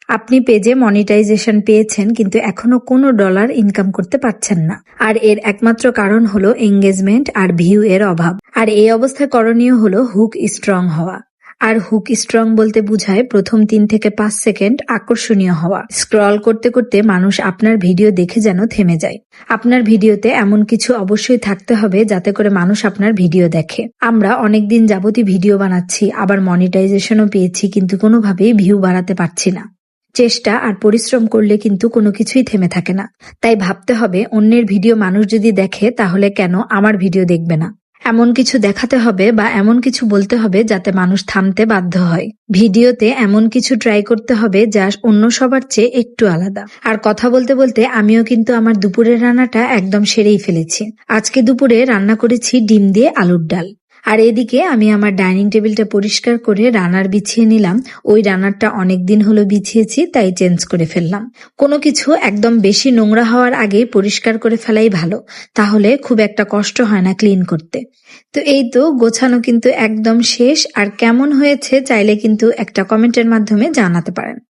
আপনি পেজে মনিটাইজেশন পেয়েছেন কিন্তু এখনো কোনো ডলার ইনকাম করতে পারছেন না। আর এর একমাত্র কারণ হলো এঙ্গেজমেন্ট আর ভিউ এর অভাব। আর এই অবস্থায় করণীয় হলো হুক স্ট্রং হওয়া। আর হুক স্ট্রং বলতে বোঝায় প্রথম 3 থেকে 5 সেকেন্ড আকর্ষণীয় হওয়া। স্ক্রল করতে করতে মানুষ আপনার ভিডিও দেখে যেন থেমে যায়। আপনার ভিডিওতে এমন কিছু অবশ্যই থাকতে হবে যাতে করে মানুষ আপনার ভিডিও দেখে। আমরা অনেকদিন যাবতই ভিডিও বানাচ্ছি, আবার মনিটাইজেশনও পেয়েছি, কিন্তু কোনোভাবেই ভিউ বাড়াতে পারছি না। চেষ্টা আর পরিশ্রম করলে কিন্তু কোনো কিছুই থেমে থাকে না। তাই ভাবতে হবে, অন্যের ভিডিও মানুষ যদি দেখে তাহলে কেন আমার ভিডিও দেখবে না। এমন কিছু দেখাতে হবে বা এমন কিছু বলতে হবে যাতে মানুষ থামতে বাধ্য হয়। ভিডিওতে এমন কিছু ট্রাই করতে হবে যা অন্য সবার চেয়ে একটু আলাদা। আর কথা বলতে বলতে আমিও কিন্তু আমার দুপুরের রান্নাটা একদম সেরেই ফেলেছি। আজকে দুপুরে রান্না করেছি ডিম দিয়ে আলুর ডাল। আর এদিকে আমি আমার ডাইনিং টেবিলটা পরিষ্কার করে রানার বিছিয়ে নিলাম। ওই রানারটা অনেকদিন হলো বিছিয়েছি, তাই চেঞ্জ করে ফেললাম। কোনো কিছু একদম বেশি নোংরা হওয়ার আগেই পরিষ্কার করে ফেলাই ভালো, তাহলে খুব একটা কষ্ট হয় না ক্লিন করতে। তো এই তো গোছানো কিন্তু একদম শেষ। আর কেমন হয়েছে চাইলে কিন্তু একটা কমেন্টের মাধ্যমে জানাতে পারেন।